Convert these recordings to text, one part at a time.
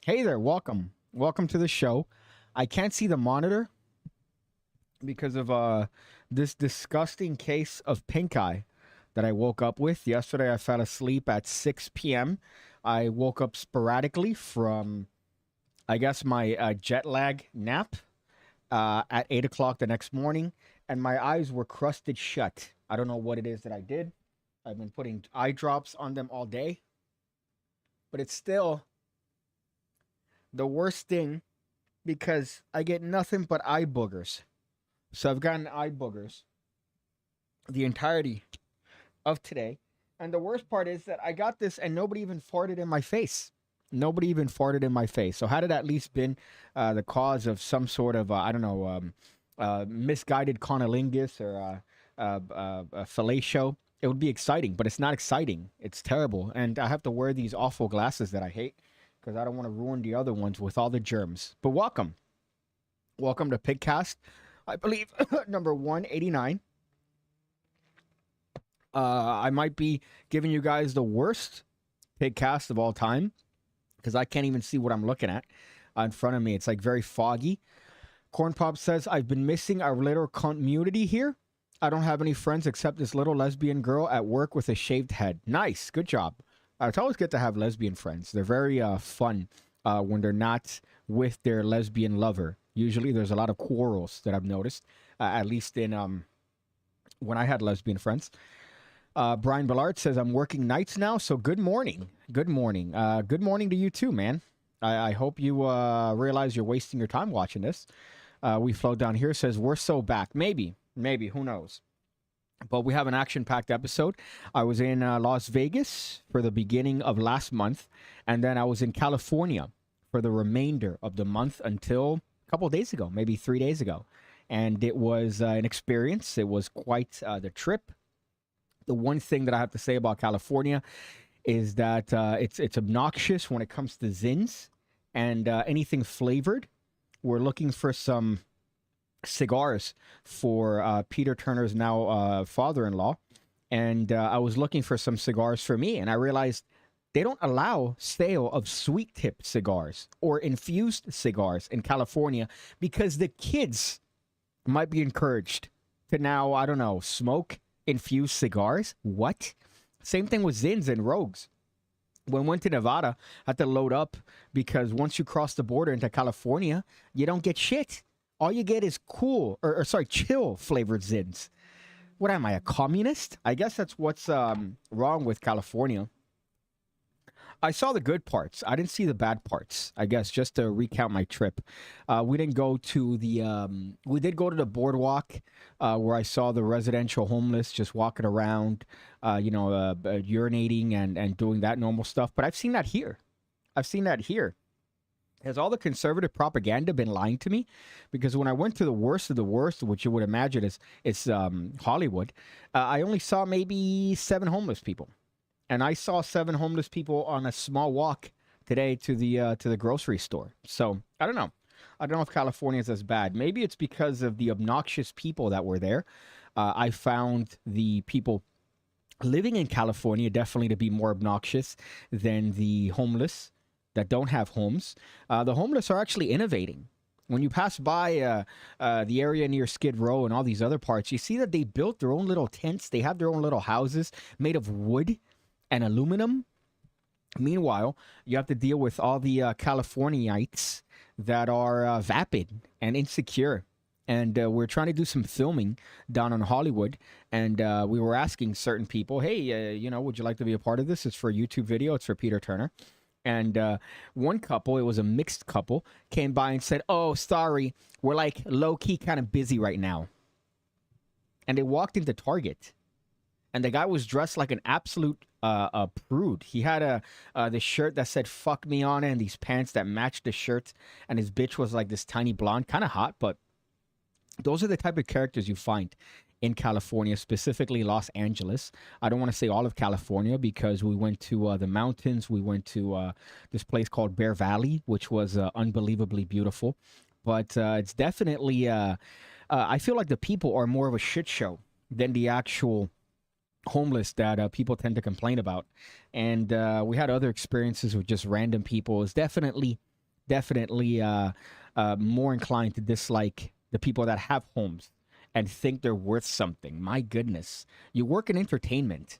Hey there, welcome. Welcome to the show. I can't see the monitor because of this disgusting case of pink eye that I woke up with. Yesterday I fell asleep at 6 p.m. I woke up sporadically from I guess my jet lag nap at 8 o'clock the next morning, and my eyes were crusted shut. I don't know what it is that I did. I've been putting eye drops on them all day, but it's still the worst thing because I get nothing but eye boogers. So I've gotten eye boogers the entirety of today. And the worst part is that I got this and nobody even farted in my face. Nobody even farted in my face. So had it at least been the cause of some sort of, I don't know, misguided conolingus or fellatio, it would be exciting. But it's not exciting. It's terrible. And I have to wear these awful glasses that I hate because I don't want to ruin the other ones with all the germs. But welcome. Welcome to PigCast, I believe, number 189. I might be giving you guys the worst PigCast of all time because I can't even see what I'm looking at in front of me. It's like very foggy. Corn Pop says, I've been missing our little community here. I don't have any friends except this little lesbian girl at work with a shaved head. Nice. Good job. It's always good to have lesbian friends. They're very fun when they're not with their lesbian lover. Usually there's a lot of quarrels that I've noticed, at least in when I had lesbian friends. Brian Ballard says, I'm working nights now, so good morning. Good morning. Good morning to you too, man. I hope you realize you're wasting your time watching this. We Flow Down Here says, we're so back. Maybe, who knows? But we have an action-packed episode. I was in Las Vegas for the beginning of last month, and then I was in California for the remainder of the month until a couple of days ago, maybe 3 days ago. And it was an experience. It was quite the trip. The one thing that I have to say about California is that it's obnoxious when it comes to zins and anything flavored. We're looking for some cigars for Peter Turner's now father-in-law, and I was looking for some cigars for me, and I realized they don't allow sale of sweet tip cigars or infused cigars in California because the kids might be encouraged to now, I don't know, smoke infused cigars. What? Same thing with Zins and Rogues. When I went to Nevada, I had to load up because once you cross the border into California, you don't get shit. All you get is chill flavored Zins. What am I, a communist? I guess that's what's wrong with California. I saw the good parts. I didn't see the bad parts. I guess just to recount my trip, we didn't go to the. We did go to the boardwalk, where I saw the residential homeless just walking around, urinating and doing that normal stuff. But I've seen that here. Has all the conservative propaganda been lying to me? Because when I went to the worst of the worst, which you would imagine is Hollywood, I only saw maybe 7 homeless people. And I saw 7 homeless people on a small walk today to the grocery store. So I don't know. I don't know if California is as bad. Maybe it's because of the obnoxious people that were there. I found the people living in California definitely to be more obnoxious than the homeless that don't have homes. The homeless are actually innovating. When you pass by the area near Skid Row and all these other parts, you see that they built their own little tents. They have their own little houses made of wood and aluminum. Meanwhile, you have to deal with all the Californiites that are vapid and insecure. And we're trying to do some filming down in Hollywood. And we were asking certain people, hey, would you like to be a part of this? It's for a YouTube video. It's for Peter Turner. And one couple, it was a mixed couple, came by and said, oh, sorry, we're like low-key kind of busy right now. And they walked into Target. And the guy was dressed like an absolute prude. He had the shirt that said fuck me on it and these pants that matched the shirt. And his bitch was like this tiny blonde, kind of hot. But those are the type of characters you find in California, specifically Los Angeles. I don't want to say all of California because we went to the mountains. We went to this place called Bear Valley, which was unbelievably beautiful. But it's definitely, I feel like the people are more of a shit show than the actual homeless that people tend to complain about. And we had other experiences with just random people. It's definitely definitely more inclined to dislike the people that have homes and think they're worth something. My goodness. You work in entertainment.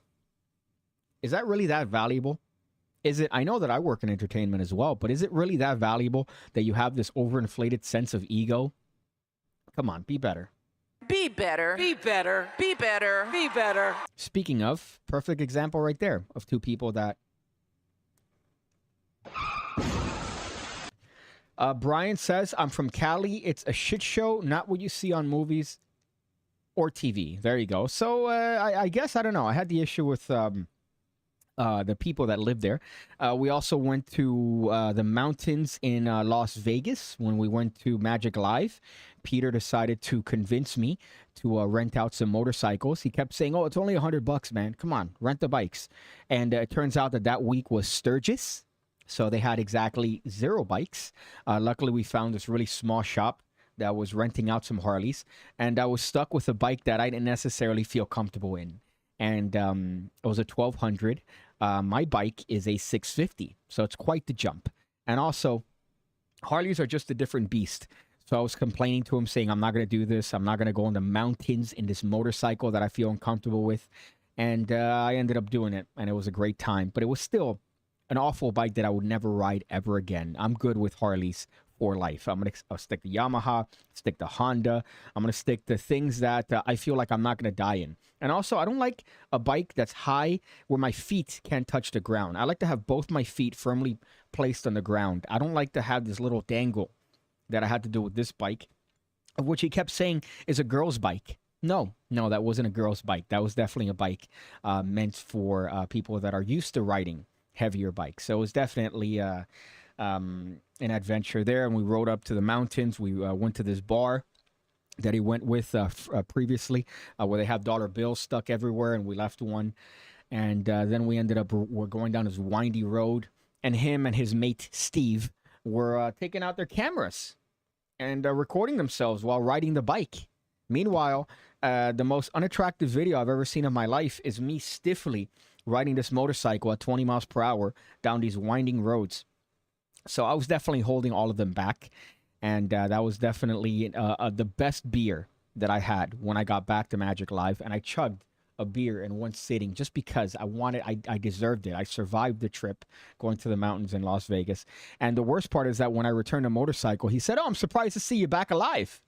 Is that really that valuable? Is it? I know that I work in entertainment as well, but is it really that valuable that you have this overinflated sense of ego? Come on, be better. Be better. Be better. Be better. Be better. Speaking of, perfect example right there of two people that. Brian says, I'm from Cali. It's a shit show, not what you see on movies or TV. There you go. So I guess, I don't know. I had the issue with the people that live there. We also went to the mountains in Las Vegas when we went to Magic Live. Peter decided to convince me to rent out some motorcycles. He kept saying, oh, it's only $100, man. Come on, rent the bikes. And it turns out that week was Sturgis. So they had exactly 0 bikes. Luckily, we found this really small shop that was renting out some Harleys. And I was stuck with a bike that I didn't necessarily feel comfortable in. And it was a 1200. My bike is a 650. So it's quite the jump. And also, Harleys are just a different beast. So I was complaining to him saying, I'm not going to do this. I'm not going to go in the mountains in this motorcycle that I feel uncomfortable with. And I ended up doing it. And it was a great time. But it was still an awful bike that I would never ride ever again. I'm good with Harleys for life. I'll stick to Yamaha, stick to Honda. I'm going to stick to things that I feel like I'm not going to die in. And also, I don't like a bike that's high where my feet can't touch the ground. I like to have both my feet firmly placed on the ground. I don't like to have this little dangle that I had to do with this bike, of which he kept saying is a girl's bike. No, that wasn't a girl's bike. That was definitely a bike meant for people that are used to riding heavier bikes. So it was definitely an adventure there. And we rode up to the mountains. We went to this bar that he went with previously where they have dollar bills stuck everywhere. And we left one. And then we ended up, we're going down this windy road. And him and his mate, Steve, were taking out their cameras and recording themselves while riding the bike. Meanwhile, the most unattractive video I've ever seen in my life is me stiffly riding this motorcycle at 20 miles per hour down these winding roads. So I was definitely holding all of them back. And that was definitely the best beer that I had when I got back to Magic Live. And I chugged a beer in one sitting just because I deserved it. I survived the trip going to the mountains in Las Vegas. And the worst part is that when I returned the motorcycle, he said, oh, I'm surprised to see you back alive.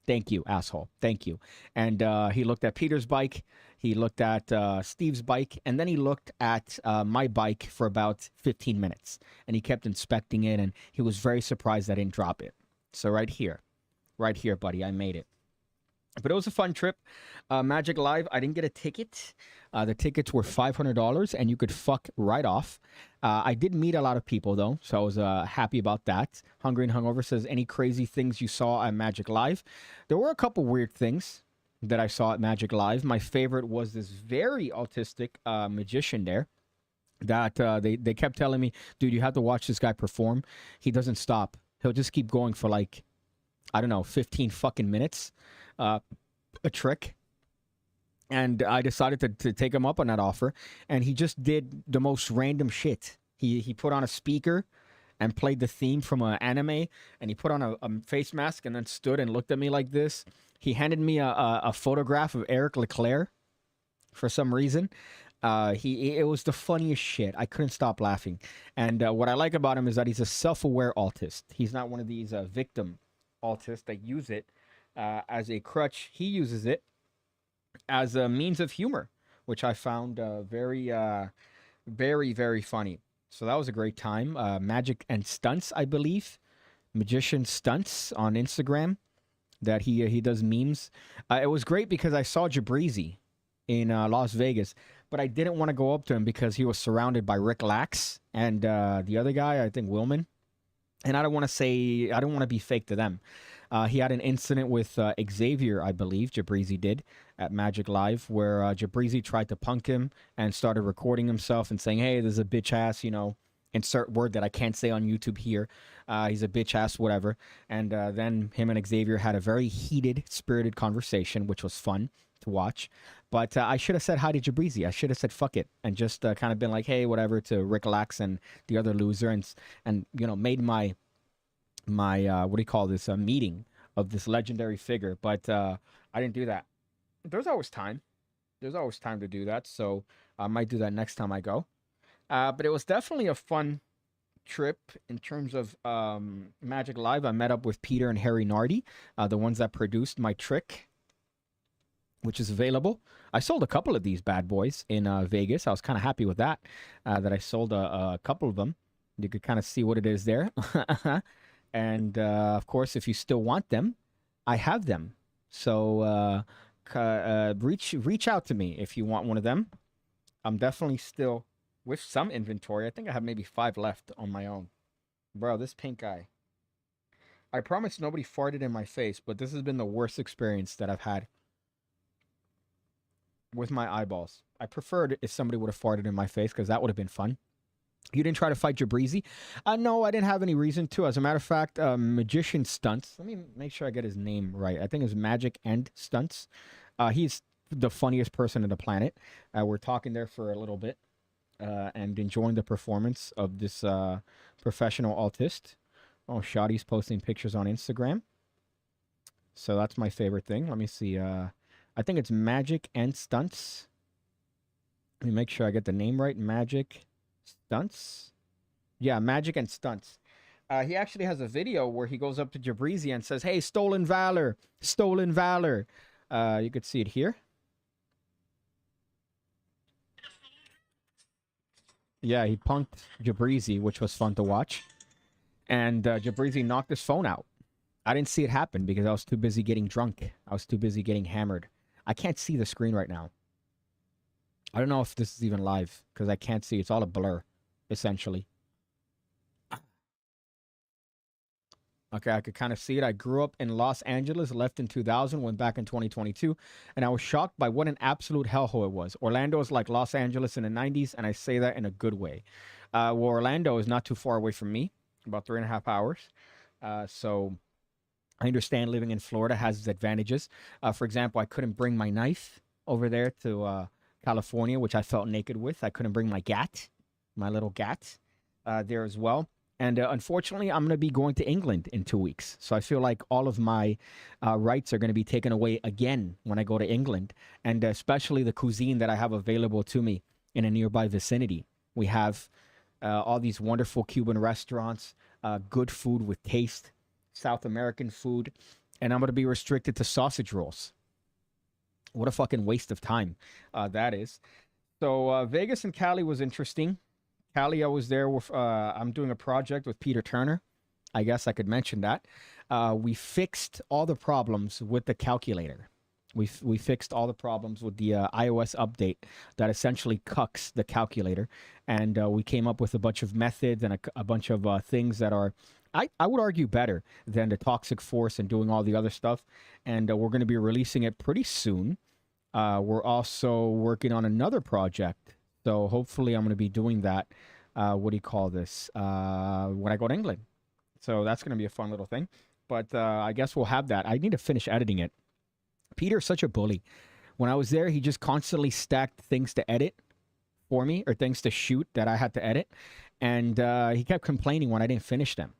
Thank you, asshole. Thank you. And he looked at Peter's bike. He looked at Steve's bike. And then he looked at my bike for about 15 minutes. And he kept inspecting it. And he was very surprised I didn't drop it. So right here, buddy, I made it. But it was a fun trip. Magic Live, I didn't get a ticket. The tickets were $500, and you could fuck right off. I did meet a lot of people, though, so I was happy about that. Hungry and Hungover says, any crazy things you saw at Magic Live? There were a couple weird things that I saw at Magic Live. My favorite was this very autistic magician there that they kept telling me, dude, you have to watch this guy perform. He doesn't stop. He'll just keep going for like, I don't know, 15 fucking minutes. A trick. And I decided to take him up on that offer. And he just did the most random shit. He put on a speaker and played the theme from an anime. And he put on a face mask and then stood and looked at me like this. He handed me a photograph of Eric Leclerc for some reason. It was the funniest shit. I couldn't stop laughing. And what I like about him is that he's a self-aware autist. He's not one of these victim autists that use it as a crutch. He uses it as a means of humor, which I found very, very funny. So that was a great time. Magic and Stunts, I believe. Magician Stunts on Instagram. That he does memes. It was great because I saw Jabrizi in Las Vegas, but I didn't want to go up to him because he was surrounded by Rick Lax and the other guy, I think Willman. And I don't want to be fake to them. He had an incident with Xavier, I believe, Jabrizi did, at Magic Live, where Jabrizi tried to punk him and started recording himself and saying, hey, there's a bitch ass, insert word that I can't say on YouTube here. He's a bitch ass, whatever. And then him and Xavier had a very heated, spirited conversation, which was fun to watch. But I should have said hi to Jabrizi. I should have said fuck it and just kind of been like, hey, whatever, to Rick Lax and the other loser, and you know, made my what do you call this, a meeting of this legendary figure. But I didn't do that. There's always time. There's always time to do that. So I might do that next time I go. But it was definitely a fun trip in terms of Magic Live. I met up with Peter and Harry Nardi, the ones that produced my trick, which is available. I sold a couple of these bad boys in Vegas. I was kind of happy with that, that I sold a couple of them. You could kind of see what it is there. And of course, if you still want them, I have them. So reach out to me if you want one of them. I'm definitely still with some inventory. I think I have maybe 5 left on my own. Bro, this pink eye. I promise nobody farted in my face, but this has been the worst experience that I've had with my eyeballs. I preferred if somebody would have farted in my face, because that would have been fun. You didn't try to fight Jabrizi? No, I didn't have any reason to. As a matter of fact, Magician Stunts. Let me make sure I get his name right. I think it's Magic and Stunts. He's the funniest person on the planet. We're talking there for a little bit and enjoying the performance of this professional autist. Oh, Shotty's posting pictures on Instagram. So that's my favorite thing. Let me see. I think it's Magic and Stunts. Let me make sure I get the name right. Magic Stunts? Yeah, Magic and Stunts. He actually has a video where he goes up to Jabrizi and says, hey, stolen valor, stolen valor. You could see it here. Yeah, he punked Jabrizi, which was fun to watch. And Jabrizi knocked his phone out. I didn't see it happen because I was too busy getting drunk. I was too busy getting hammered. I can't see the screen right now. I don't know if this is even live because I can't see. It's all a blur, essentially. Okay, I could kind of see it. I grew up in Los Angeles, left in 2000, went back in 2022, and I was shocked by what an absolute hellhole it was. Orlando is like Los Angeles in the 90s, and I say that in a good way. Well, Orlando is not too far away from me, about 3.5 hours. So I understand living in Florida has its advantages. For example, I couldn't bring my knife over there to California, which I felt naked with. I couldn't bring my gat, my little gat, there as well. And unfortunately, I'm going to be going to England in 2 weeks. So I feel like all of my rights are going to be taken away again when I go to England. And especially the cuisine that I have available to me in a nearby vicinity. We have all these wonderful Cuban restaurants, good food with taste, South American food. And I'm going to be restricted to sausage rolls. What a fucking waste of time that is. So Vegas and Cali was interesting. Cali, I was there with, I'm doing a project with Peter Turner. I guess I could mention that. We fixed all the problems with the calculator. We fixed all the problems with the iOS update that essentially cucks the calculator. And we came up with a bunch of methods and a bunch of things that are, I would argue, better than the toxic force and doing all the other stuff. And we're going to be releasing it pretty soon. We're also working on another project. So hopefully I'm going to be doing that, what do you call this, when I go to England. So that's going to be a fun little thing. But I guess we'll have that. I need to finish editing it. Peter's such a bully. When I was there, he just constantly stacked things to edit for me, or things to shoot that I had to edit. And he kept complaining when I didn't finish them.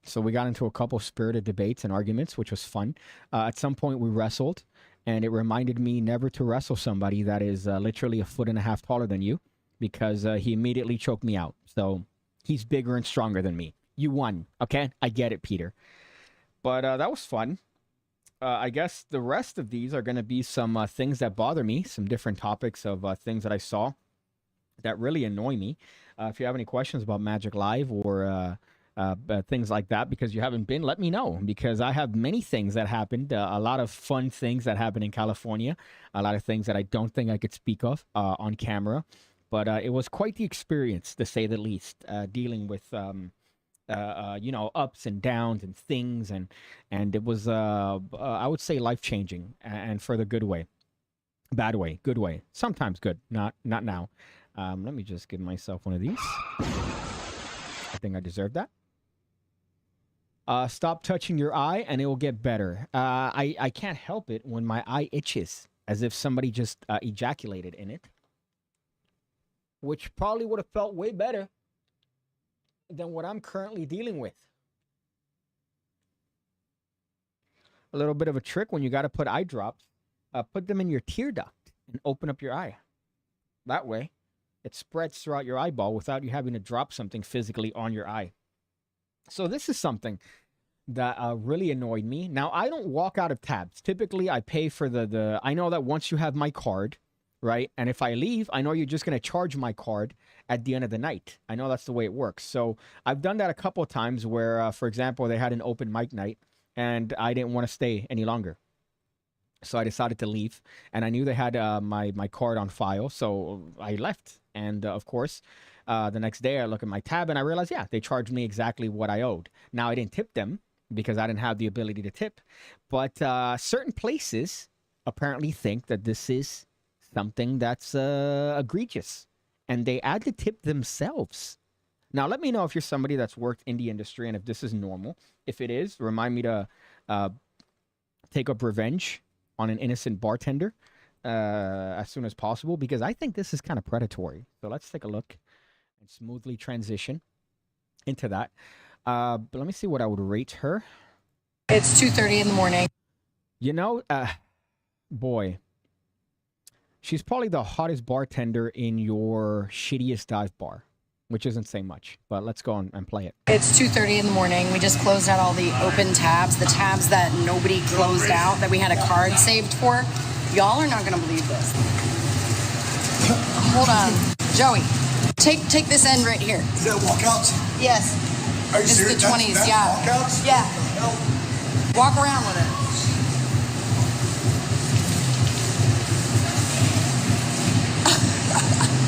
So we got into a couple spirited debates and arguments, which was fun. At some point, we wrestled, and it reminded me never to wrestle somebody that is literally 1.5 feet taller than you, because he immediately choked me out. So he's bigger and stronger than me. You won, okay? I get it, Peter. But that was fun. I guess the rest of these are going to be some things that bother me, some different topics of things that I saw that really annoy me. If you have any questions about Magic Live or things like that, because you haven't been, let me know, because I have many things that happened, a lot of fun things that happened in California, a lot of things that I don't think I could speak of on camera, but it was quite the experience, to say the least, dealing with you know, ups and downs and things, and it was I would say life-changing, and for the good way. Bad way, good way. Sometimes good, not now. Let me just give myself one of these. I think I deserve that. Stop touching your eye and it will get better. I can't help it when my eye itches, as if somebody just ejaculated in it, which probably would have felt way better than what I'm currently dealing with. A little bit of a trick when you got to put eye drops, put them in your tear duct and open up your eye. That way, it spreads throughout your eyeball without you having to drop something physically on your eye. So this is something that really annoyed me. Now, I don't walk out of tabs. Typically, I pay for I know that once you have my card, right? And if I leave, I know you're just going to charge my card at the end of the night. I know that's the way it works. So I've done that a couple of times where, for example, they had an open mic night and I didn't want to stay any longer. So I decided to leave, and I knew they had my card on file, so I left. And of course, the next day I look at my tab and I realized, yeah, they charged me exactly what I owed. Now I didn't tip them because I didn't have the ability to tip, but certain places apparently think that this is something that's egregious, and they add the tip themselves. Now let me know if you're somebody that's worked in the industry and if this is normal. If it is, remind me to take up revenge on an innocent bartender as soon as possible, because I think this is kind of predatory. So let's take a look and smoothly transition into that. But let me see what I would rate her. It's 2:30 in the morning. You know, boy, she's probably the hottest bartender in your shittiest dive bar, which isn't saying much, but let's go on and play it. It's 2:30 in the morning. We just closed out all the open tabs, the tabs that nobody closed out, that we had a card saved for. Y'all are not going to believe this. Hold on. Joey, take this end right here. Is that walkouts? Yes. Are you It's serious? the 20s, That's yeah. walkouts? Yeah. Walk around with it.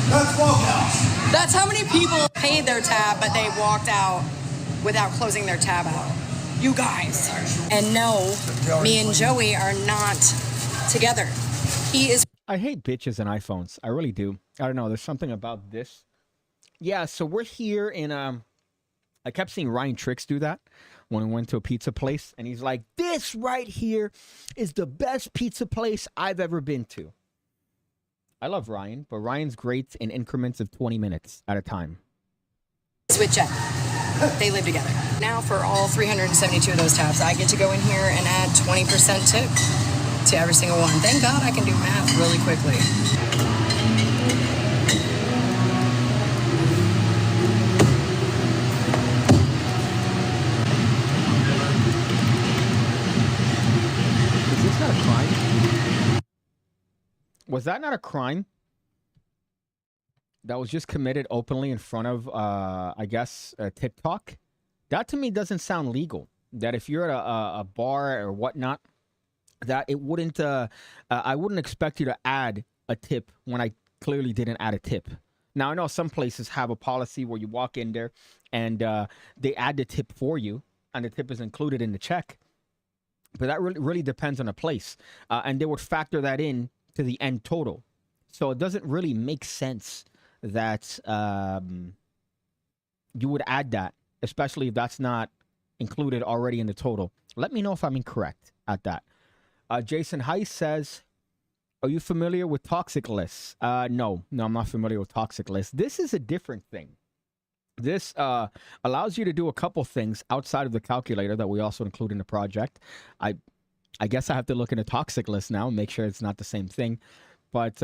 That's walkouts. That's how many people paid their tab, but they walked out without closing their tab out. You guys. And no, me and Joey are not together. He is. I hate bitches and iPhones. I really do. I don't know. There's something about this. Yeah, so we're here in I kept seeing Ryan Tricks do that when we went to a pizza place, and he's like, "This right here is the best pizza place I've ever been to." I love Ryan, but Ryan's great in increments of 20 minutes at a time. With Jen. They live together. Now for all 372 of those tabs, I get to go in here and add 20% tip to every single one. Thank God I can do math really quickly. Is this not a crime? Was that not a crime that was just committed openly in front of, I guess, TikTok? That to me doesn't sound legal. That if you're at a bar or whatnot, that it wouldn't, I wouldn't expect you to add a tip when I clearly didn't add a tip. Now, I know some places have a policy where you walk in there and they add the tip for you, and the tip is included in the check. But that really depends on the place. And they would factor that in to the end total. So it doesn't really make sense that you would add that, especially if that's not included already in the total. Let me know if I'm incorrect at that. Jason Heiss says, are you familiar with toxic lists? No, I'm not familiar with toxic lists. This is a different thing. This allows you to do a couple things outside of the calculator that we also include in the project. I guess I have to look in a toxic list now and make sure it's not the same thing. But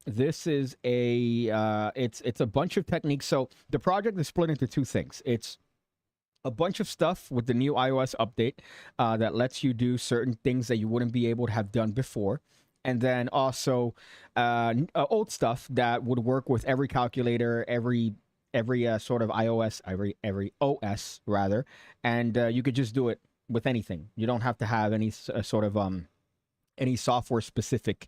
this is it's a bunch of techniques. So the project is split into two things. It's a bunch of stuff with the new iOS update that lets you do certain things that you wouldn't be able to have done before. And then also old stuff that would work with every calculator, every sort of iOS, every OS rather, and you could just do it with anything. You don't have to have any sort of any software specific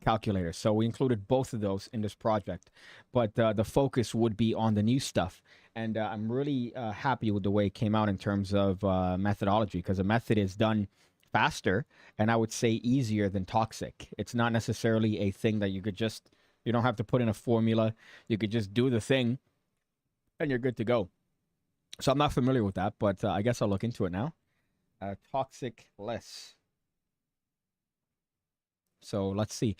calculator. So we included both of those in this project, but the focus would be on the new stuff. And I'm really happy with the way it came out in terms of methodology, because the method is done faster, and I would say easier than toxic. It's not necessarily a thing that you don't have to put in a formula. You could just do the thing and you're good to go. So I'm not familiar with that, but I guess I'll look into it now. Toxic less. So let's see.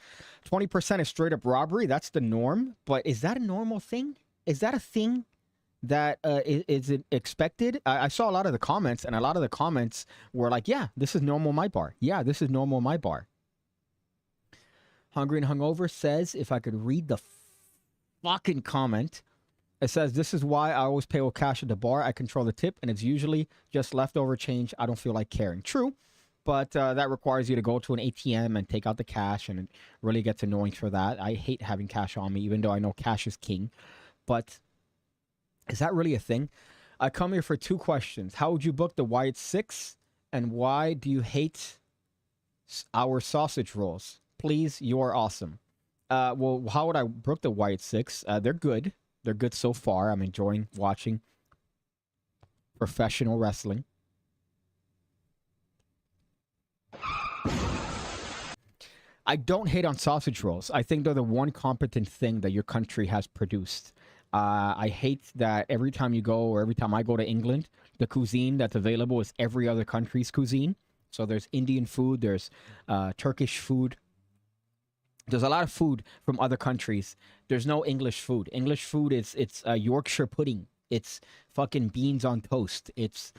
20% is straight up robbery. That's the norm. But is that a normal thing? Is that a thing that is it expected? I saw a lot of the comments, and a lot of the comments were like, yeah, this is normal my bar. Yeah, this is normal my bar. Hungry and Hungover says, if I could read the fucking comment, it says, this is why I always pay with cash at the bar. I control the tip, and it's usually just leftover change. I don't feel like caring. True, but that requires you to go to an ATM and take out the cash, and it really gets annoying for that. I hate having cash on me, even though I know cash is king. But is that really a thing? I come here for 2 questions. How would you book the Wyatt 6? And why do you hate our sausage rolls? Please, you are awesome. Well, how would I book the Wyatt 6? They're good. They're good so far. I'm enjoying watching professional wrestling. I don't hate on sausage rolls. I think they're the one competent thing that your country has produced. I hate that every time you go, or every time I go to England, the cuisine that's available is every other country's cuisine. So there's Indian food, there's Turkish food. There's a lot of food from other countries. There's no English food. English food is Yorkshire pudding. It's fucking beans on toast. It's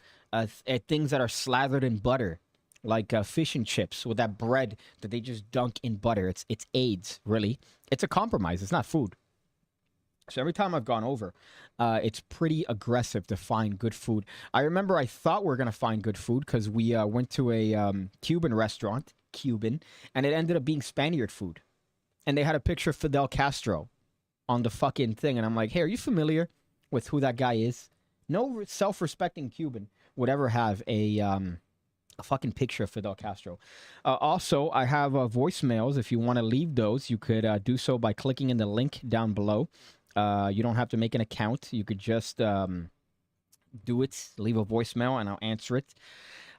things that are slathered in butter, like fish and chips with that bread that they just dunk in butter. It's AIDS, really. It's a compromise. It's not food. So every time I've gone over, it's pretty aggressive to find good food. I remember I thought we were going to find good food because we went to a Cuban restaurant, and it ended up being Spaniard food. And they had a picture of Fidel Castro on the fucking thing. And I'm like, hey, are you familiar with who that guy is? No self-respecting Cuban would ever have a fucking picture of Fidel Castro. Also, I have voicemails. If you want to leave those, you could do so by clicking in the link down below. You don't have to make an account. You could just do it, leave a voicemail, and I'll answer it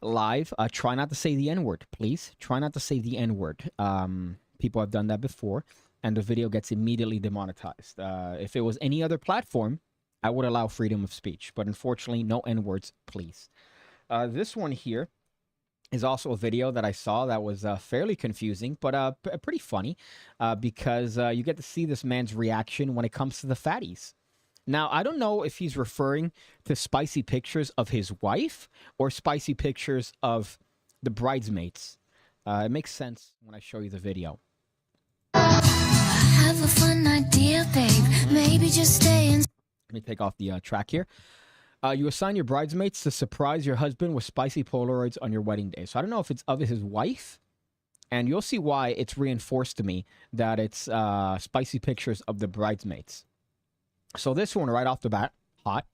live. Try not to say the N-word, please. Try not to say the N-word. People have done that before, and the video gets immediately demonetized. If it was any other platform, I would allow freedom of speech. But unfortunately, no N-words, please. This one here is also a video that I saw that was fairly confusing, but pretty funny because you get to see this man's reaction when it comes to the fatties. Now, I don't know if he's referring to spicy pictures of his wife or spicy pictures of the bridesmaids. It makes sense when I show you the video. I have a fun idea, babe. Maybe just stay in. Let me take off the track here. You assign your bridesmaids to surprise your husband with spicy Polaroids on your wedding day. So I don't know if it's of his wife, and you'll see why it's reinforced to me that it's spicy pictures of the bridesmaids. So this one right off the bat, hot.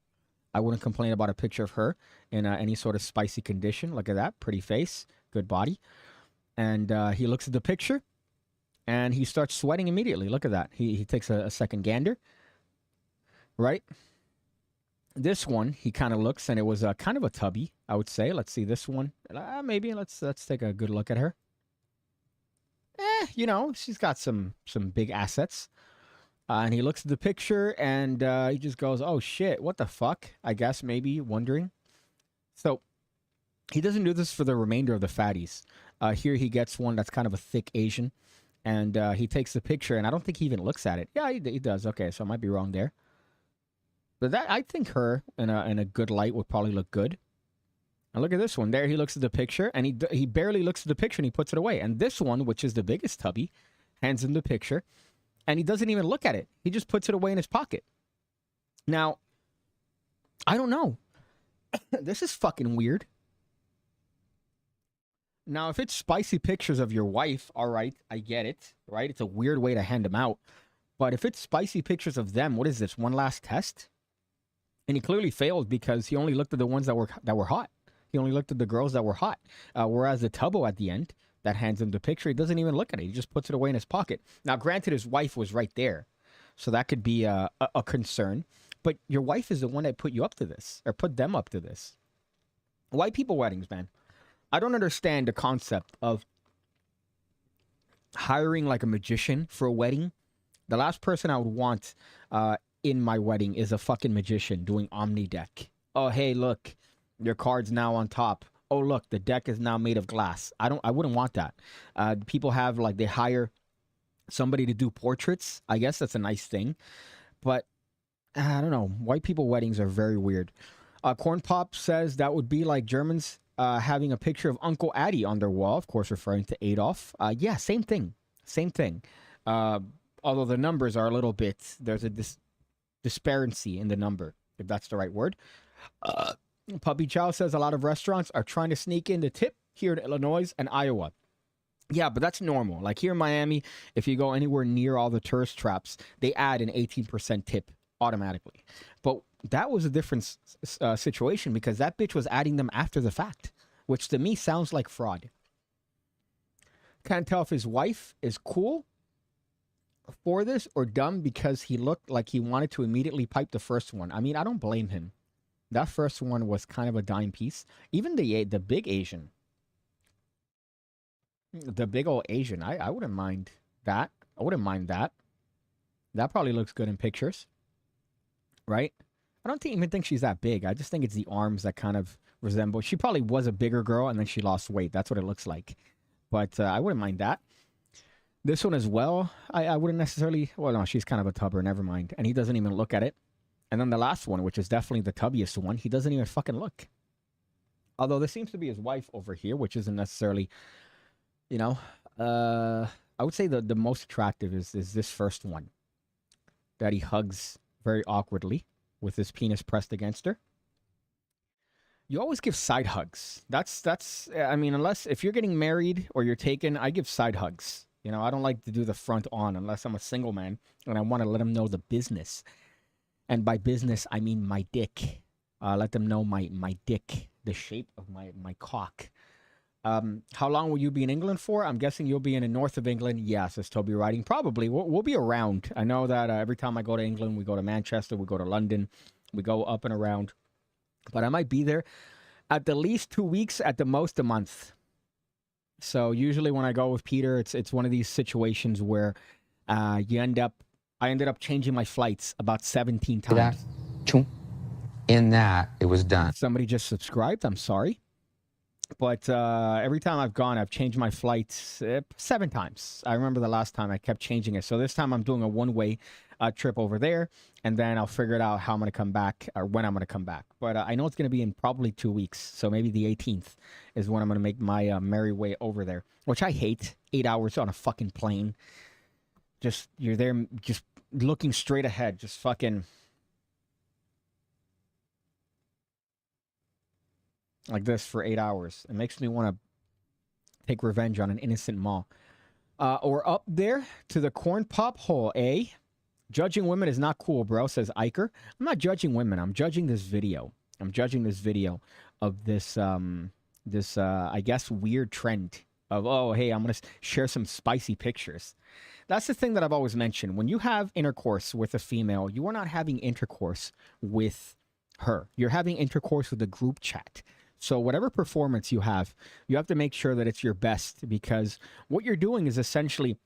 I wouldn't complain about a picture of her in any sort of spicy condition. Look at that, pretty face, good body. And he looks at the picture, and he starts sweating immediately. Look at that. He takes a second gander, right? This one, he kind of looks, and it was kind of a tubby, I would say. Let's see this one. Maybe let's take a good look at her. You know, she's got some big assets. And he looks at the picture, and he just goes, oh, shit, what the fuck? I guess maybe wondering. So he doesn't do this for the remainder of the fatties. Here he gets one that's kind of a thick Asian, and he takes the picture, and I don't think he even looks at it. Yeah, he does. Okay, so I might be wrong there. But that, I think her in a good light would probably look good. And look at this one. There he looks at the picture, and he barely looks at the picture, and he puts it away. And this one, which is the biggest tubby, hands him the picture, and he doesn't even look at it. He just puts it away in his pocket. Now, I don't know. This is fucking weird. Now, if it's spicy pictures of your wife, all right, I get it, right? It's a weird way to hand them out. But if it's spicy pictures of them, what is this, one last test? And he clearly failed because he only looked at the ones that were hot. He only looked at the girls that were hot. Whereas the tubbo at the end that hands him the picture, he doesn't even look at it. He just puts it away in his pocket. Now, granted, his wife was right there, so that could be a concern. But your wife is the one that put you up to this, or put them up to this. White people weddings, man. I don't understand the concept of hiring like a magician for a wedding. The last person I would want in my wedding is a fucking magician doing Omni deck. Oh, hey, look, your card's now on top. Oh, look, the deck is now made of glass. I wouldn't want that. People have like, they hire somebody to do portraits. I guess that's a nice thing. But I don't know. White people weddings are very weird. Corn Pop says that would be like Germans having a picture of Uncle Addy on their wall, of course, referring to Adolf. Yeah, same thing. Same thing. Although the numbers are a little bit, there's a disparity in the number, if that's the right word. Puppy Chow says a lot of restaurants are trying to sneak in the tip here in Illinois and Iowa. Yeah, but that's normal. Like here in Miami, if you go anywhere near all the tourist traps, they add an 18% tip automatically. But that was a different situation because that bitch was adding them after the fact, which to me sounds like fraud. Can't tell if his wife is cool for this or dumb because he looked like he wanted to immediately pipe the first one. I mean, I don't blame him. That first one was kind of a dime piece. Even the big Asian. The big old Asian. I wouldn't mind that. I wouldn't mind that. That probably looks good in pictures. Right? I don't even think she's that big. I just think it's the arms that kind of resemble. She probably was a bigger girl and then she lost weight. That's what it looks like. But I wouldn't mind that. This one as well, I wouldn't necessarily... Well, no, she's kind of a tubber. Never mind. And he doesn't even look at it. And then the last one, which is definitely the tubbiest one, he doesn't even fucking look. Although this seems to be his wife over here, which isn't necessarily, you know... I would say the most attractive is this first one. That he hugs very awkwardly with his penis pressed against her. You always give side hugs. That's I mean, unless if you're getting married or you're taken, I give side hugs. You know, I don't like to do the front on unless I'm a single man and I want to let them know the business. And by business, I mean my dick. Let them know my dick, the shape of my cock. How long will you be in England for? I'm guessing you'll be in the north of England. Yes, says Toby writing. Probably. We'll be around. I know that every time I go to England, we go to Manchester, we go to London, we go up and around. But I might be there at the least 2 weeks, at the most a month. So usually when I go with Peter, it's one of these situations where I ended up changing my flights about 17 times. In that, it was done. Somebody just subscribed. I'm sorry. But every time I've gone, I've changed my flights 7 times. I remember the last time I kept changing it. So this time I'm doing a one-way trip over there, and then I'll figure it out how I'm going to come back or when I'm going to come back. But I know it's going to be in probably 2 weeks. So maybe the 18th is when I'm going to make my merry way over there, which I hate. 8 hours on a fucking plane. Just, you're there just looking straight ahead. Just fucking... like this for 8 hours. It makes me want to take revenge on an innocent mall. Or up there to the corn pop hole, eh? Judging women is not cool, bro, says Iker. I'm not judging women. I'm judging this video. I'm judging this video of this, I guess, weird trend of, oh, hey, I'm going to share some spicy pictures. That's the thing that I've always mentioned. When you have intercourse with a female, you are not having intercourse with her. You're having intercourse with a group chat. So whatever performance you have to make sure that it's your best, because what you're doing is essentially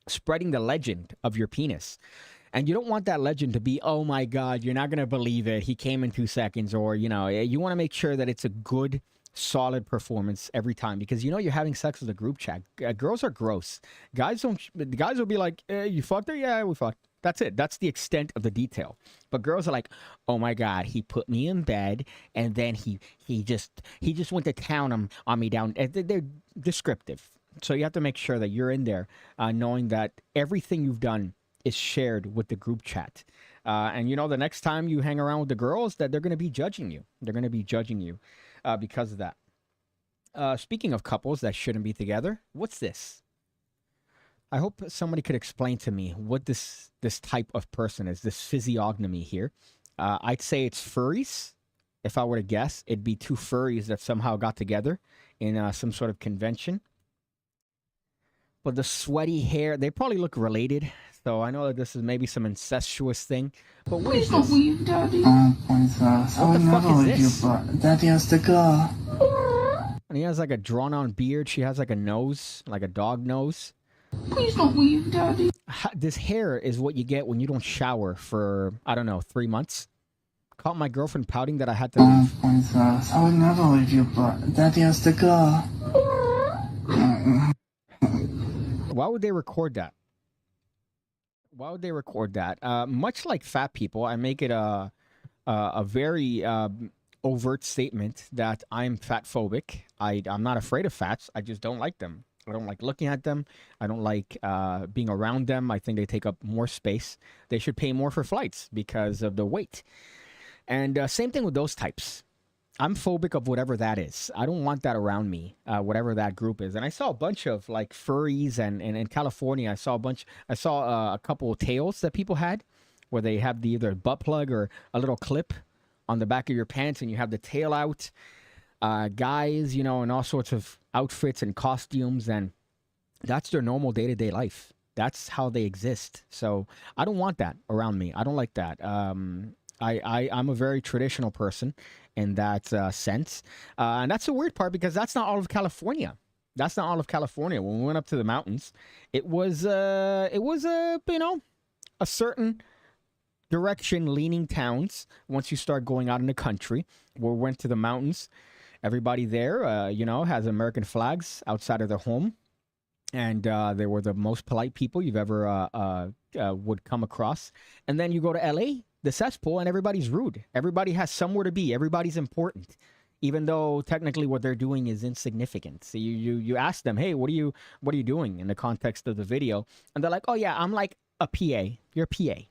spreading the legend of your penis. And you don't want that legend to be, oh my God, you're not going to believe it. He came in 2 seconds. Or, you know, you want to make sure that it's a good, solid performance every time, because you know you're having sex with a group chat. Girls are gross. Guys will be like, you fucked her? Yeah, we fucked. That's it. That's the extent of the detail. But girls are like, oh my God, he put me in bed and then he just went to town on me down. They're descriptive. So you have to make sure that you're in there knowing that everything you've done is shared with the group chat. And you know, the next time you hang around with the girls, that they're going to be judging you. They're going to be judging you because of that. Speaking of couples that shouldn't be together, what's this? I hope somebody could explain to me what this type of person is, this physiognomy here. I'd say it's furries. If I were to guess, it'd be 2 furries that somehow got together in some sort of convention. But the sweaty hair, they probably look related. So I know that this is maybe some incestuous thing. But what is this? What the fuck is this? Daddy has to go. And he has like a drawn-on beard. She has like a nose, like a dog nose. Please don't leave, Daddy. This hair is what you get when you don't shower for, I don't know, 3 months. Caught my girlfriend pouting that I had to leave. Princess, I would never leave you, but Daddy has to go. Why would they record that? Why would they record that? Much like fat people, I make it a very overt statement that I'm fatphobic. I'm not afraid of fats. I just don't like them. I don't like looking at them. I don't like being around them. I think they take up more space. They should pay more for flights because of the weight. And same thing with those types. I'm phobic of whatever that is. I don't want that around me, whatever that group is. And I saw a bunch of like furries, and in California, I saw a couple of tails that people had, where they have either butt plug or a little clip on the back of your pants, and you have the tail out. Guys, you know, in all sorts of outfits and costumes, and that's their normal day-to-day life. That's how they exist. So I don't want that around me. I don't like that. I'm a very traditional person in that sense. And that's the weird part, because that's not all of California. That's not all of California. When we went up to the mountains, it was you know, a certain direction leaning towns. Once you start going out in the country, we went to the mountains. Everybody there, you know, has American flags outside of their home. And they were the most polite people you've ever would come across. And then you go to LA, the cesspool, and everybody's rude. Everybody has somewhere to be. Everybody's important, even though technically what they're doing is insignificant. So you ask them, hey, what are you doing in the context of the video? And they're like, oh yeah, I'm like a PA. You're a PA.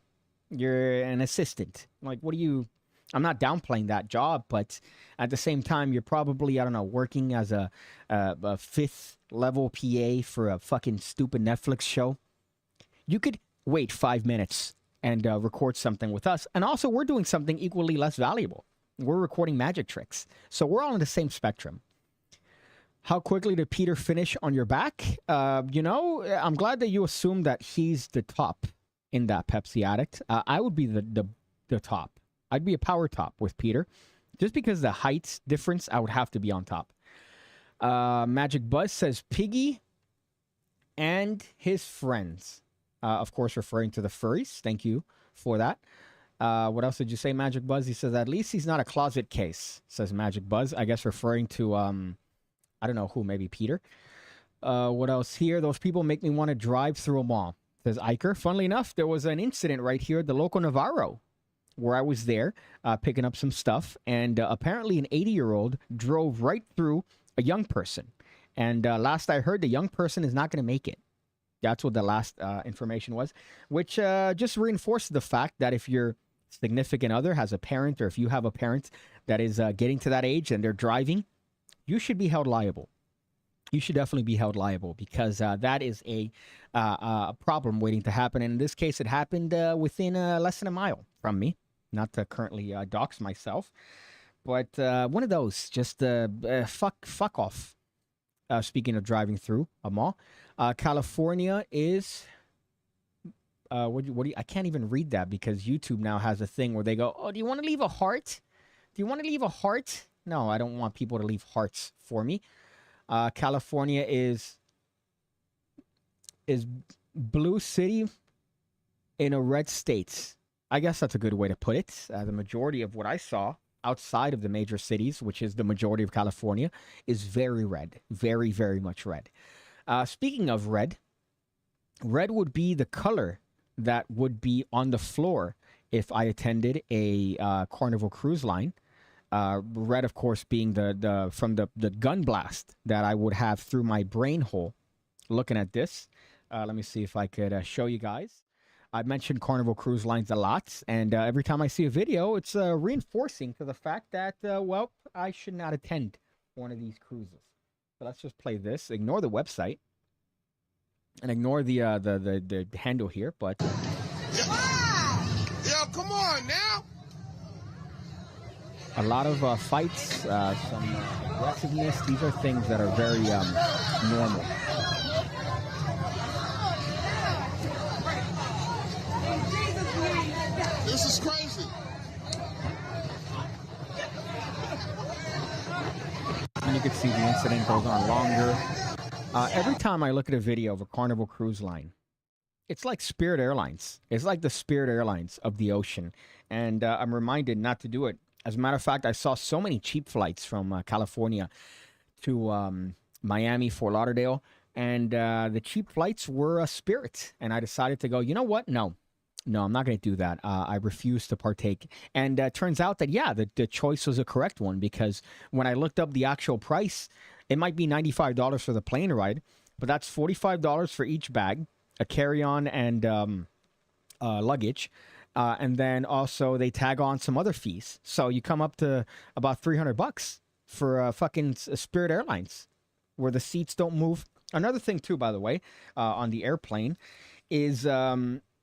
You're an assistant. I'm like, what are you? I'm not downplaying that job, but at the same time, you're probably, I don't know, working as a fifth level PA for a fucking stupid Netflix show. You could wait 5 minutes and record something with us. And also, we're doing something equally less valuable. We're recording magic tricks. So we're all in the same spectrum. How quickly did Peter finish on your back? You know, I'm glad that you assumed that he's the top in that Pepsi addict. I would be the top. I'd be a power top with Peter. Just because the height difference, I would have to be on top. Magic Buzz says Piggy and his friends. Of course, referring to the furries. Thank you for that. What else did you say, Magic Buzz? He says, at least he's not a closet case, says Magic Buzz. I guess referring to, I don't know who, maybe Peter. What else here? Those people make me want to drive through a mall, says Iker. Funnily enough, there was an incident right here at the Loco Navarro, where I was there picking up some stuff, and apparently an 80-year-old drove right through a young person. And last I heard, the young person is not going to make it. That's what the last information was, which just reinforces the fact that if your significant other has a parent, or if you have a parent that is getting to that age and they're driving, you should be held liable. You should definitely be held liable, because that is a problem waiting to happen. And in this case, it happened within less than a mile from me. Not to currently dox myself, but one of those, just fuck off. Speaking of driving through a mall, California is what do you, I can't even read that, because YouTube now has a thing where they go, oh, do you want to leave a heart? Do you want to leave a heart? No, I don't want people to leave hearts for me. California is blue city in a red state. I guess that's a good way to put it. The majority of what I saw outside of the major cities, which is the majority of California, is very red. Very, very much red. Speaking of red, red would be the color that would be on the floor if I attended a Carnival cruise line. Red, of course, being from the gun blast that I would have through my brain hole looking at this. Let me see if I could show you guys. I mentioned Carnival Cruise Lines a lot, and every time I see a video, it's reinforcing to the fact that, well, I should not attend one of these cruises. So let's just play this. Ignore the website, and ignore the handle here, but... Yo, come on now! A lot of fights, some aggressiveness. These are things that are very normal. This is crazy. And you can see the incident goes on longer. Every time I look at a video of a Carnival cruise line, it's like Spirit Airlines. It's like the Spirit Airlines of the ocean. And I'm reminded not to do it. As a matter of fact, I saw so many cheap flights from California to Miami, Fort Lauderdale. And the cheap flights were Spirit. And I decided to go, you know what? No, I'm not going to do that. I refuse to partake. And turns out that, yeah, the choice was a correct one. Because when I looked up the actual price, it might be $95 for the plane ride. But that's $45 for each bag, a carry-on and luggage. And then also they tag on some other fees. So you come up to about $300 for fucking Spirit Airlines, where the seats don't move. Another thing too, by the way, on the airplane is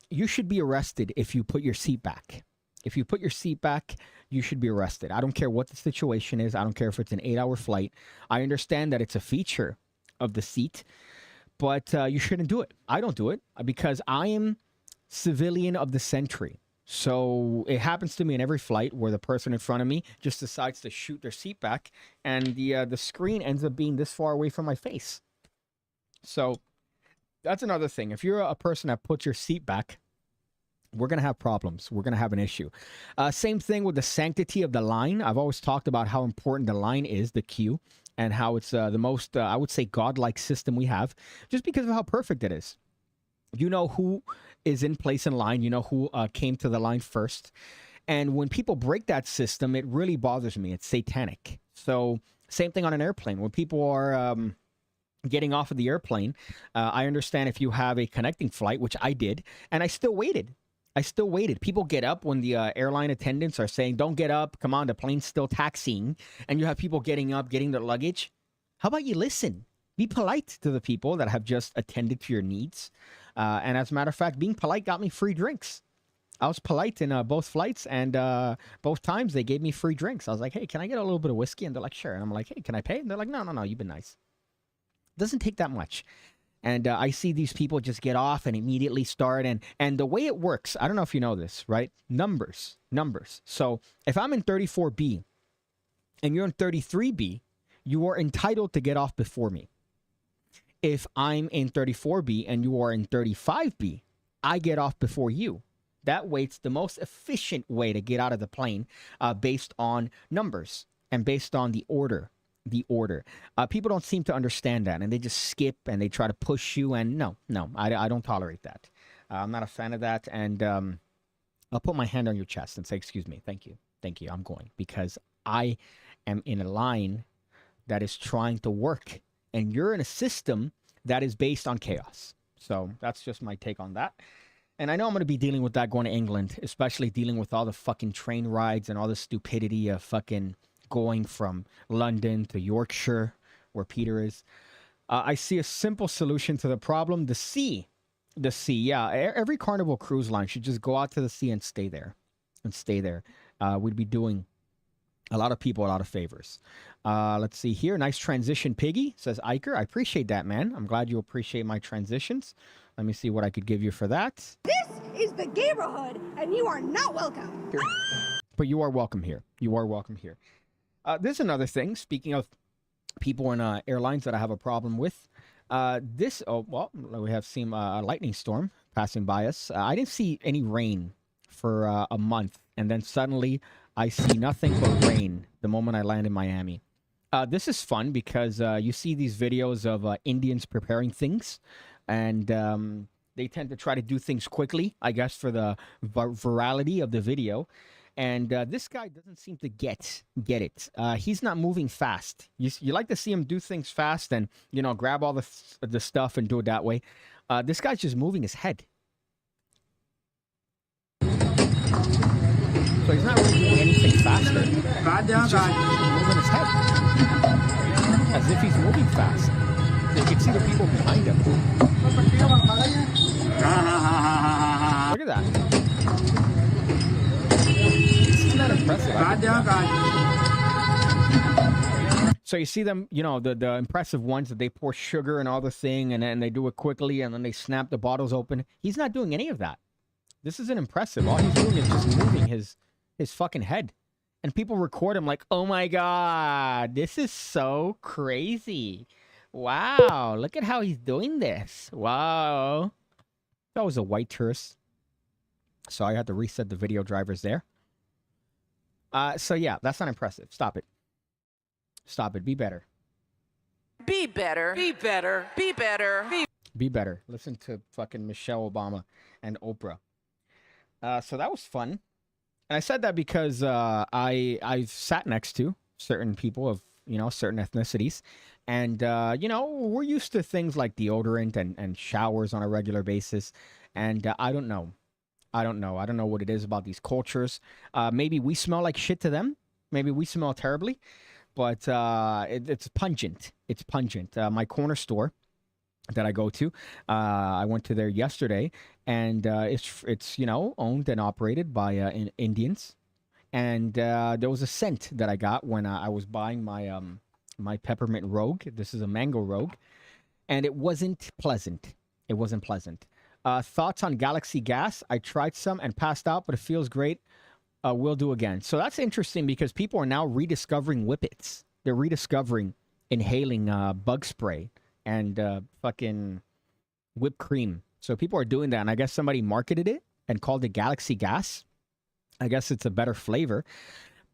you should be arrested if you put your seat back. If you put your seat back, you should be arrested. I don't care what the situation is. I don't care if it's an 8-hour flight. I understand that it's a feature of the seat, but you shouldn't do it. I don't do it because I am civilian of the century. So it happens to me in every flight where the person in front of me just decides to shoot their seat back, and the screen ends up being this far away from my face. So that's another thing. If you're a person that puts your seat back, we're going to have problems. We're going to have an issue. Same thing with the sanctity of the line. I've always talked about how important the line is, the queue, and how it's the most, I would say, godlike system we have, just because of how perfect it is. You know who is in place in line. You know who came to the line first. And when people break that system, it really bothers me. It's satanic. So same thing on an airplane. When people are getting off of the airplane, I understand if you have a connecting flight, which I did, and I still waited. People get up when the airline attendants are saying, don't get up. Come on, the plane's still taxiing. And you have people getting up, getting their luggage. How about you listen? Be polite to the people that have just attended to your needs. And as a matter of fact, being polite got me free drinks. I was polite in both flights, and both times they gave me free drinks. I was like, hey, can I get a little bit of whiskey? And they're like, sure. And I'm like, hey, can I pay? And they're like, no, you've been nice. It doesn't take that much. And I see these people just get off and immediately start. And the way it works, I don't know if you know this, right? Numbers. So if I'm in 34B and you're in 33B, you are entitled to get off before me. If I'm in 34B and you are in 35B, I get off before you. That way, it's the most efficient way to get out of the plane based on numbers and based on the order. People don't seem to understand that, and they just skip and they try to push you. And no, I don't tolerate that. I'm not a fan of that. And I'll put my hand on your chest and say, excuse me, thank you, I'm going, because I am in a line that is trying to work, and you're in a system that is based on chaos. So that's just my take on that. And I know I'm going to be dealing with that going to England, especially dealing with all the fucking train rides and all the stupidity of fucking going from London to Yorkshire, where Peter is. I see a simple solution to the problem. The sea. Yeah, every Carnival cruise line should just go out to the sea and stay there. We'd be doing a lot of people a lot of favors. Let's see here. Nice transition, Piggy, says Iker. I appreciate that, man. I'm glad you appreciate my transitions. Let me see what I could give you for that. This is the neighborhood, and you are not welcome. But you are welcome here. This is another thing. Speaking of people in airlines that I have a problem with. We have seen a lightning storm passing by us. I didn't see any rain for a month, and then suddenly I see nothing but rain the moment I land in Miami. This is fun because you see these videos of Indians preparing things, and they tend to try to do things quickly, I guess, for the virality of the video. And this guy doesn't seem to get it. He's not moving fast. You like to see him do things fast and, grab all the stuff and do it that way. This guy's just moving his head. So he's not really doing anything faster. He's just moving his head. As if he's moving fast. So you can see the people behind him. Look at that. Isn't that impressive? So you see them, the impressive ones that they pour sugar and all the thing, and then they do it quickly, and then they snap the bottles open. He's not doing any of that. This isn't impressive. All he's doing is just moving his fucking head. and people record him like, oh my God, this is so crazy. Wow, look at how he's doing this. Wow. That was a white tourist. So I had to reset the video drivers there. So yeah, that's not impressive. Stop it. Stop it. Be better. Be better. Be better. Be better. Be better. Listen to fucking Michelle Obama and Oprah. So that was fun. And I said that because I've sat next to certain people of, certain ethnicities. And, we're used to things like deodorant and showers on a regular basis. And I don't know. I don't know what it is about these cultures. Maybe we smell like shit to them. Maybe we smell terribly. But it's pungent. It's pungent. My corner store that I go to, I went to there yesterday, and it's owned and operated by Indians. And there was a scent that I got when I was buying my my peppermint rogue. This is a mango rogue, and it wasn't pleasant. It wasn't pleasant. Thoughts on Galaxy Gas? I tried some and passed out, but it feels great. We'll do again. So that's interesting because people are now rediscovering whippets. They're rediscovering inhaling bug spray and fucking whipped cream. So people are doing that, and I guess somebody marketed it and called it Galaxy Gas. I guess it's a better flavor.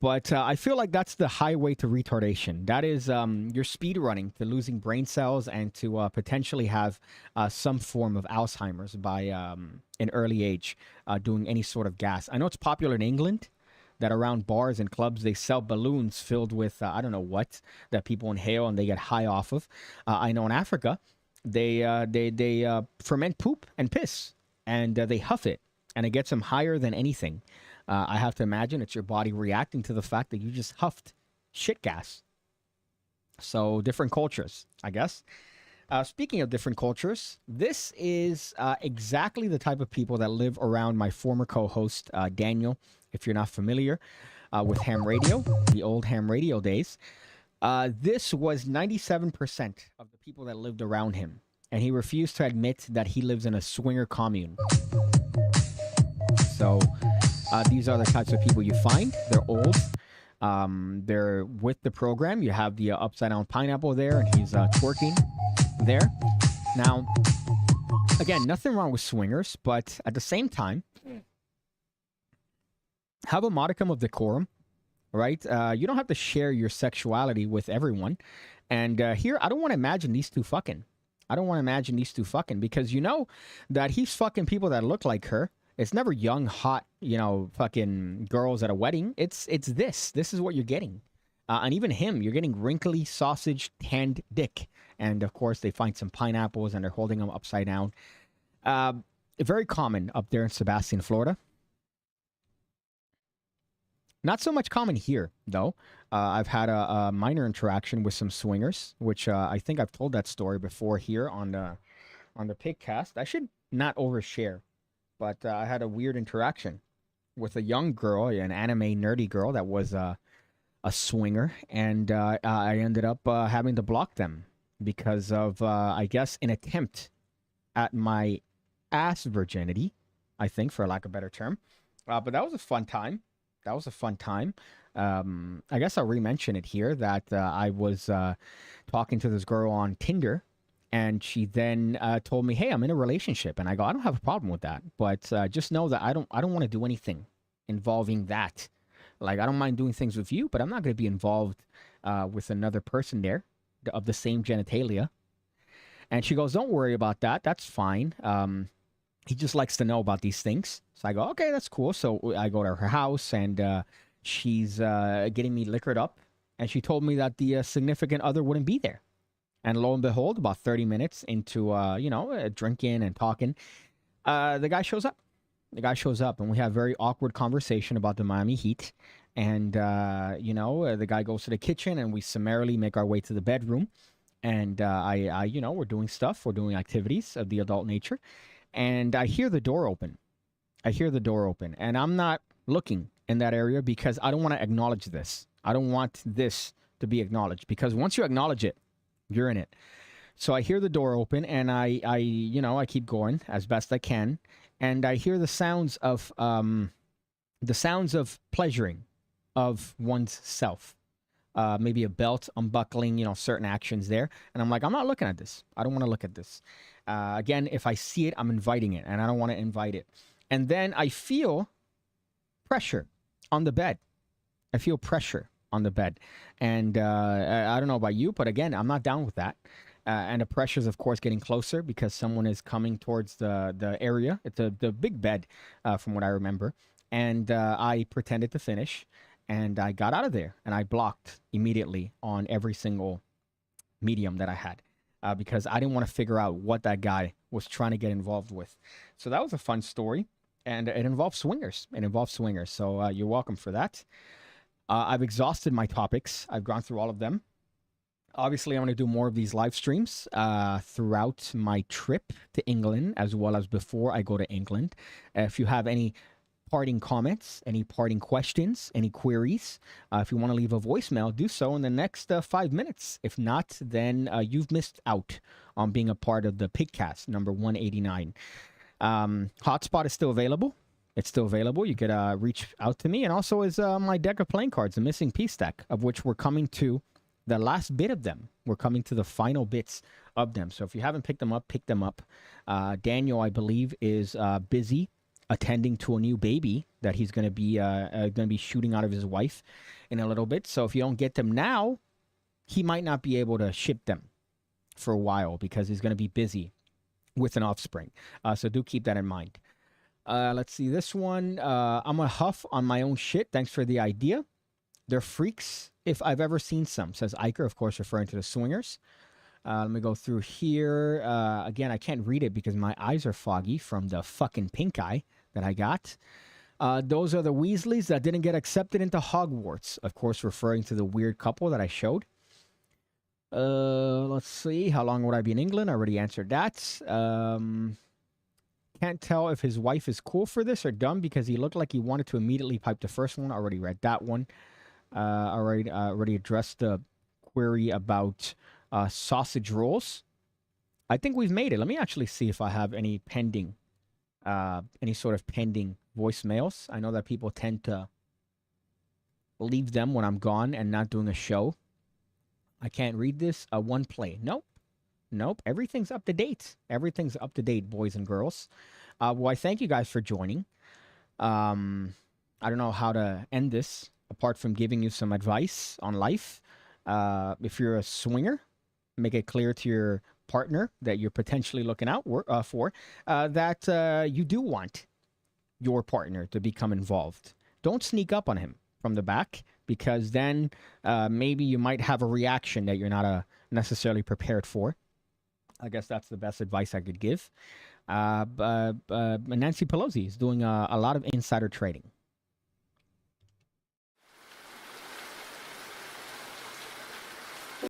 But I feel like that's the highway to retardation. That is you're speed running to losing brain cells and to potentially have some form of Alzheimer's by an early age doing any sort of gas. I know it's popular in England that around bars and clubs, they sell balloons filled with, I don't know what, that people inhale and they get high off of. I know in Africa, they ferment poop and piss and they huff it and it gets them higher than anything. I have to imagine it's your body reacting to the fact that you just huffed shit gas. So different cultures, I guess. Speaking of different cultures, this is exactly the type of people that live around my former co-host, Daniel, if you're not familiar with ham radio, the old ham radio days. This was 97% of the people that lived around him. And he refused to admit that he lives in a swinger commune. So these are the types of people you find. They're old. They're with the program. You have the upside down pineapple there, and he's twerking there. Now, again, nothing wrong with swingers, but at the same time, have a modicum of decorum, right? You don't have to share your sexuality with everyone. And here, I don't want to imagine these two fucking. I don't want to imagine these two fucking because you know that he's fucking people that look like her. It's never young, hot, fucking girls at a wedding. It's this. This is what you're getting. And even him, you're getting wrinkly, sausage, tanned dick. And, of course, they find some pineapples and they're holding them upside down. Very common up there in Sebastian, Florida. Not so much common here, though. I've had a minor interaction with some swingers, which I think I've told that story before here on the PigCast. I should not overshare. But I had a weird interaction with a young girl, an anime nerdy girl that was a swinger. And I ended up having to block them because of, I guess, an attempt at my ass virginity, I think, for lack of a better term. But that was a fun time. That was a fun time. I guess I'll re-mention it here that I was talking to this girl on Tinder. And she then told me, hey, I'm in a relationship. And I go, I don't have a problem with that. But just know that I don't want to do anything involving that. Like, I don't mind doing things with you, but I'm not going to be involved with another person there of the same genitalia. And she goes, don't worry about that. That's fine. He just likes to know about these things. So I go, okay, that's cool. So I go to her house and she's getting me liquored up. And she told me that the significant other wouldn't be there. And lo and behold, about 30 minutes into, drinking and talking, the guy shows up. The guy shows up, and we have a very awkward conversation about the Miami Heat. And, the guy goes to the kitchen, and we summarily make our way to the bedroom. And we're doing stuff. We're doing activities of the adult nature. And I hear the door open. And I'm not looking in that area because I don't want to acknowledge this. I don't want this to be acknowledged because once you acknowledge it, you're in it. So I hear the door open and I keep going as best I can. And I hear the sounds of pleasuring of one's self. Maybe a belt, unbuckling, certain actions there. And I'm like, I'm not looking at this. I don't want to look at this. Again, if I see it, I'm inviting it, and I don't want to invite it. And then I feel pressure on the bed. I feel pressure on the bed. And I don't know about you, but again, I'm not down with that. And the pressure is, of course, getting closer because someone is coming towards the area. It's the big bed, from what I remember. And I pretended to finish. And I got out of there, and I blocked immediately on every single medium that I had because I didn't want to figure out what that guy was trying to get involved with. So that was a fun story, and it involves swingers. So you're welcome for that. I've exhausted my topics. I've gone through all of them. Obviously, I'm going to do more of these live streams throughout my trip to England, as well as before I go to England. If you have any parting comments, any parting questions, any queries, if you want to leave a voicemail, do so in the next 5 minutes. If not, then you've missed out on being a part of the PigCast number 189. Hotspot is still available. It's still available. You could reach out to me. And also is my deck of playing cards, the missing piece deck, of which we're coming to the last bit of them. We're coming to the final bits of them. So if you haven't picked them up, pick them up. Daniel, I believe, is busy attending to a new baby that he's going to be shooting out of his wife in a little bit. So if you don't get them now, he might not be able to ship them for a while because he's going to be busy with an offspring. So do keep that in mind. Let's see this one. I'm a huff on my own shit. Thanks for the idea. They're freaks if I've ever seen some, says Iker, of course, referring to the swingers. Let me go through here. Again, I can't read it because my eyes are foggy from the fucking pink eye that I got. Those are the Weasleys that didn't get accepted into Hogwarts. Of course, referring to the weird couple that I showed. Let's see. How long would I be in England? I already answered that. Can't tell if his wife is cool for this or dumb because he looked like he wanted to immediately pipe the first one. I already read that one. Already addressed the query about sausage rolls. I think we've made it. Let me actually see if I have any sort of pending voicemails. I know that people tend to leave them when I'm gone and not doing a show. I can't read this. One play. Nope. Everything's up to date. Everything's up to date, boys and girls. Well, I thank you guys for joining. I don't know how to end this apart from giving you some advice on life. If you're a swinger, make it clear to your partner that you're potentially looking out for that you do want your partner to become involved. Don't sneak up on him from the back because then maybe you might have a reaction that you're not necessarily prepared for. I guess that's the best advice I could give. Nancy Pelosi is doing a lot of insider trading.